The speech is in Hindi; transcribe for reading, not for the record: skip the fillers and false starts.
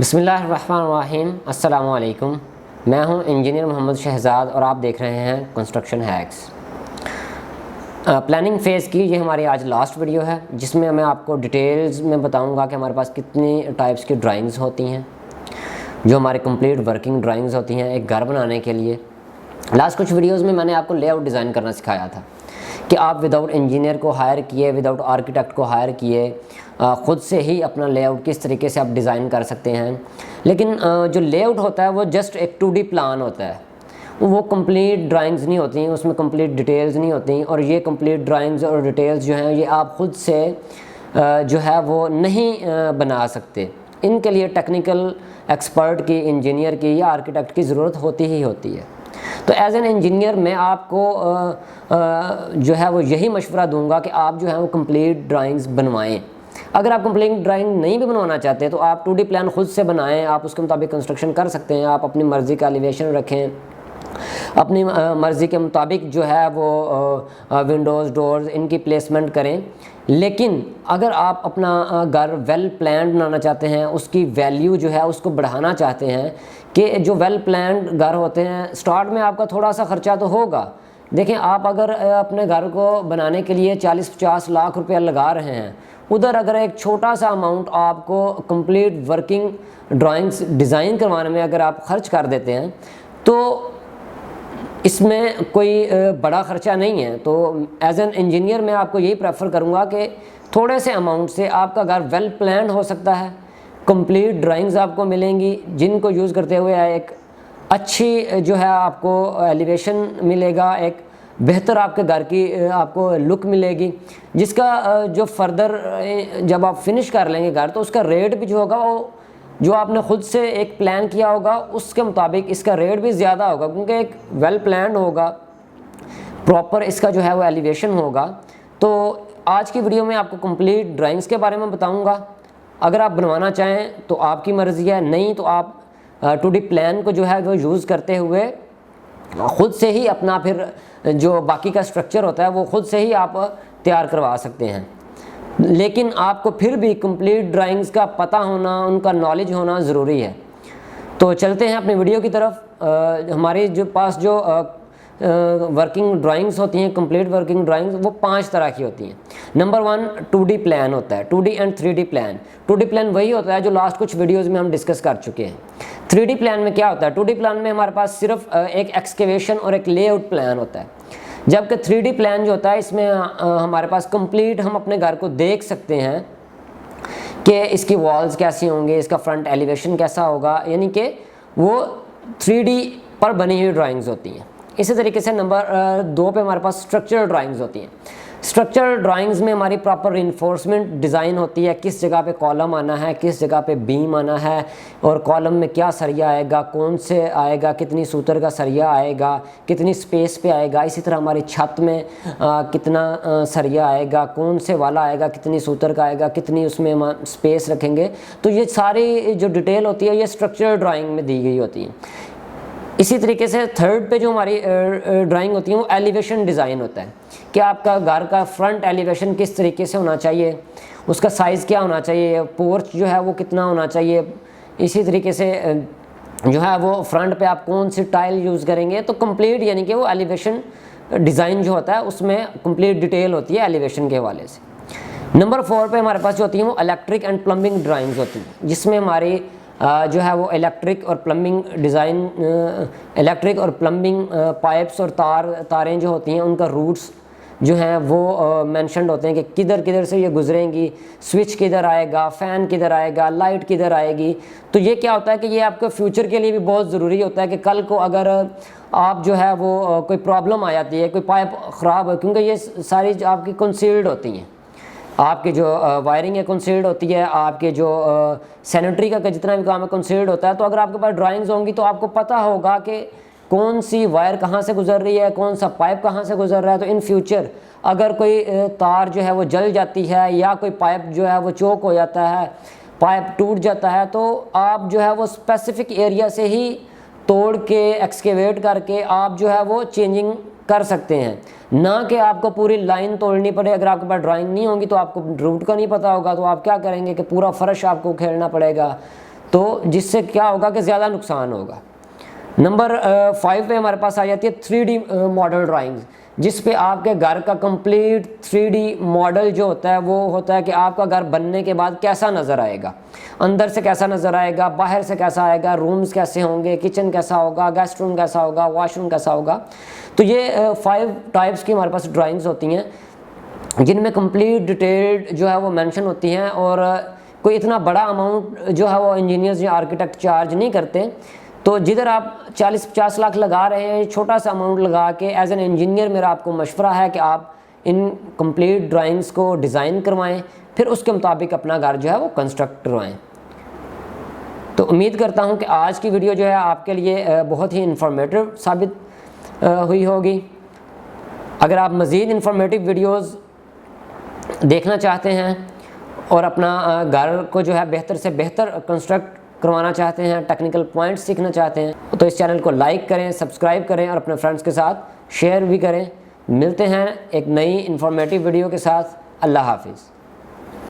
बिस्मिल्लाहिर्रहमानिर्रहीम। अस्सलामु अलैकुम। मैं हूं इंजीनियर मोहम्मद शहजाद और आप देख रहे हैं कंस्ट्रक्शन हैक्स। प्लानिंग फ़ेज़ की ये हमारी आज लास्ट वीडियो है, जिसमें मैं आपको डिटेल्स में बताऊंगा कि हमारे पास कितनी टाइप्स की ड्राइंग्स होती हैं, जो हमारे कंप्लीट वर्किंग ड्राइंग्स होती हैं एक घर बनाने के लिए। लास्ट कुछ वीडियोज़ में मैंने आपको लेआउट डिज़ाइन करना सिखाया था कि आप विदाउट इंजीनियर को हायर किए, विदाउट आर्किटेक्ट को हायर किए, ख़ुद से ही अपना लेआउट किस तरीके से आप डिज़ाइन कर सकते हैं। लेकिन जो लेआउट होता है वो जस्ट एक 2D प्लान होता है, वो कंप्लीट ड्राइंग्स नहीं होती, उसमें कंप्लीट डिटेल्स नहीं होती। और ये कंप्लीट ड्राइंग्स और डिटेल्स जो हैं ये आप ख़ुद से जो है वो नहीं बना सकते। इनके लिए टेक्निकल एक्सपर्ट की, इंजीनियर की या आर्किटेक्ट की ज़रूरत होती ही होती है। तो एज एन इंजीनियर मैं आपको जो है वो यही मशवरा दूंगा कि आप जो है वो कंप्लीट ड्राइंग्स बनवाएं। अगर आप कंप्लीट ड्राइंग नहीं भी बनवाना चाहते तो आप 2D प्लान खुद से बनाएं, आप उसके मुताबिक कंस्ट्रक्शन कर सकते हैं। आप अपनी मर्ज़ी का एलिवेशन रखें, अपनी मर्ज़ी के मुताबिक जो है वो विंडोज़, डोर्स इनकी प्लेसमेंट करें। लेकिन अगर आप अपना घर वेल प्लान्ड बनाना चाहते हैं, उसकी वैल्यू जो है उसको बढ़ाना चाहते हैं, कि जो वेल प्लान्ड घर होते हैं स्टार्ट में आपका थोड़ा सा ख़र्चा तो होगा। देखें, आप अगर अपने घर को बनाने के लिए 40-50 लाख रुपया लगा रहे हैं, उधर अगर एक छोटा सा अमाउंट आपको कंप्लीट वर्किंग ड्राइंग्स डिज़ाइन करवाने में अगर आप ख़र्च कर देते हैं तो इसमें कोई बड़ा ख़र्चा नहीं है। तो एज एन इंजीनियर मैं आपको यही प्रेफर करूँगा कि थोड़े से अमाउंट से आपका घर वेल प्लान हो सकता है, कंप्लीट ड्राइंग्स आपको मिलेंगी जिनको यूज़ करते हुए एक अच्छी जो है आपको एलिवेशन मिलेगा, एक बेहतर आपके घर की आपको लुक मिलेगी, जिसका जो फर्दर जब आप फिनिश कर लेंगे घर तो उसका रेट भी जो होगा वो जो आपने ख़ुद से एक प्लान किया होगा उसके मुताबिक इसका रेट भी ज़्यादा होगा, क्योंकि एक वेल प्लान होगा, प्रॉपर इसका जो है वो एलिवेशन होगा। तो आज की वीडियो में आपको कंप्लीट ड्राइंग्स के बारे में बताऊंगा। अगर आप बनवाना चाहें तो आपकी मर्ज़ी है, नहीं तो आप 2D प्लान को जो है वो यूज़ करते हुए ख़ुद से ही अपना फिर जो बाकी का स्ट्रक्चर होता है वो ख़ुद से ही आप तैयार करवा सकते हैं। लेकिन आपको फिर भी कंप्लीट ड्राइंग्स का पता होना, उनका नॉलेज होना ज़रूरी है। तो चलते हैं अपनी वीडियो की तरफ। हमारे जो पास जो वर्किंग ड्राइंग्स होती हैं, कंप्लीट वर्किंग ड्राइंग्स, वो 5 तरह की होती हैं। नंबर 1 2D प्लान होता है, 2D and 3D plan. 2D plan वही होता है जो लास्ट कुछ वीडियोज़ में हम डिस्कस कर चुके हैं। 3D प्लान में क्या होता है? 2D प्लान में हमारे पास सिर्फ एक एक्सकेवेशन और एक लेआउट प्लान होता है, जबकि 3D प्लान जो होता है इसमें हमारे पास कंप्लीट हम अपने घर को देख सकते हैं कि इसकी वॉल्स कैसी होंगी, इसका फ्रंट एलिवेशन कैसा होगा, यानी कि वो 3D पर बनी हुई ड्राइंग्स होती हैं। इसी तरीके से नंबर 2 पे हमारे पास स्ट्रक्चरल ड्राइंग्स होती हैं। स्ट्रक्चरल ड्राइंग्स में हमारी प्रॉपर रिइंफोर्समेंट डिज़ाइन होती है, किस जगह पे कॉलम आना है, किस जगह पे बीम आना है, और कॉलम में क्या सरिया आएगा, कौन से आएगा, कितनी सूतर का सरिया आएगा, कितनी स्पेस पे आएगा। इसी तरह हमारी छत में कितना सरिया आएगा, कौन से वाला आएगा, कितनी सूतर का आएगा, कितनी उसमें स्पेस रखेंगे। तो ये सारी जो डिटेल होती है ये स्ट्रक्चरल ड्राइंग में दी गई होती है। इसी तरीके से थर्ड पे जो हमारी ड्राइंग होती है वो एलिवेशन डिज़ाइन होता है कि आपका घर का फ्रंट एलिवेशन किस तरीके से होना चाहिए, उसका साइज़ क्या होना चाहिए, पोर्च जो है वो कितना होना चाहिए। इसी तरीके से जो है वो फ्रंट पे आप कौन सी टाइल यूज़ करेंगे। तो कंप्लीट यानी कि वो एलिवेशन डिज़ाइन जो होता है उसमें कंप्लीट डिटेल होती है एलिवेशन के हवाले से। नंबर 4 पे हमारे पास जो होती हैं वो इलेक्ट्रिक एंड प्लम्बिंग ड्राइंग्स होती हैं, जिसमें हमारी जो है वो इलेक्ट्रिक और प्लम्बिंग डिज़ाइन, इलेक्ट्रिक और प्लम्बिंग पाइप्स और तारें जो होती हैं उनका रूट्स जो हैं वो मेंशन्ड होते हैं कि किधर किधर से ये गुजरेंगी, स्विच किधर आएगा, फ़ैन किधर आएगा, लाइट किधर आएगी। तो ये क्या होता है कि ये आपके फ्यूचर के लिए भी बहुत ज़रूरी होता है कि कल को अगर आप जो है वो कोई प्रॉब्लम आ जाती है, कोई पाइप ख़राब है, क्योंकि ये सारी आपकी कंसील्ड होती हैं, आपकी जो वायरिंग है कंसील्ड होती है, आपके जो सैनिटरी का जितना भी काम है कंसील्ड होता है। तो अगर आपके पास ड्राइंग्स होंगी तो आपको पता होगा कि कौन सी वायर कहाँ से गुजर रही है, कौन सा पाइप कहाँ से गुजर रहा है। तो इन फ्यूचर अगर कोई तार जो है वो जल जाती है या कोई पाइप जो है वो चोक हो जाता है, पाइप टूट जाता है, तो आप जो है वो स्पेसिफिक एरिया से ही तोड़ के एक्सकेवेट करके आप जो है वो चेंजिंग कर सकते हैं, ना कि आपको पूरी लाइन तोड़नी पड़े। अगर आपके पास ड्राइंग नहीं होगी तो आपको रूट का नहीं पता होगा तो आप क्या करेंगे कि पूरा फर्श आपको उखेड़ना पड़ेगा, तो जिससे क्या होगा कि ज़्यादा नुकसान होगा। नंबर 5 पे हमारे पास आ जाती है 3D मॉडल ड्राइंग्स, जिस पे आपके घर का कंप्लीट 3D मॉडल जो होता है वो होता है कि आपका घर बनने के बाद कैसा नज़र आएगा, अंदर से कैसा नज़र आएगा, बाहर से कैसा आएगा, रूम्स कैसे होंगे, किचन कैसा होगा, गेस्ट रूम कैसा होगा, वॉशरूम कैसा होगा। तो ये 5 टाइप्स की हमारे पास ड्राइंग्स होती हैं जिनमें कंप्लीट डिटेल्ड जो है वो मेंशन होती हैं, और कोई इतना बड़ा अमाउंट जो है वो इंजीनियर्स या आर्किटेक्ट चार्ज नहीं करते। तो जिधर आप 40-50 लाख लगा रहे हैं, छोटा सा अमाउंट लगा के एज एन इंजीनियर मेरा आपको मशवरा है कि आप इन कंप्लीट ड्राइंग्स को डिज़ाइन करवाएं, फिर उसके मुताबिक अपना घर जो है वो कंस्ट्रक्ट करवाएं। तो उम्मीद करता हूं कि आज की वीडियो जो है आपके लिए बहुत ही इंफॉर्मेटिव साबित हुई होगी। अगर आप मज़ीद इंफॉर्मेटिव वीडियोस देखना चाहते हैं और अपना घर को जो है बेहतर से बेहतर कंस्ट्रक्ट करवाना चाहते हैं, टेक्निकल पॉइंट्स सीखना चाहते हैं, तो इस चैनल को लाइक करें, सब्सक्राइब करें और अपने फ्रेंड्स के साथ शेयर भी करें। मिलते हैं एक नई इंफॉर्मेटिव वीडियो के साथ। अल्लाह हाफिज़।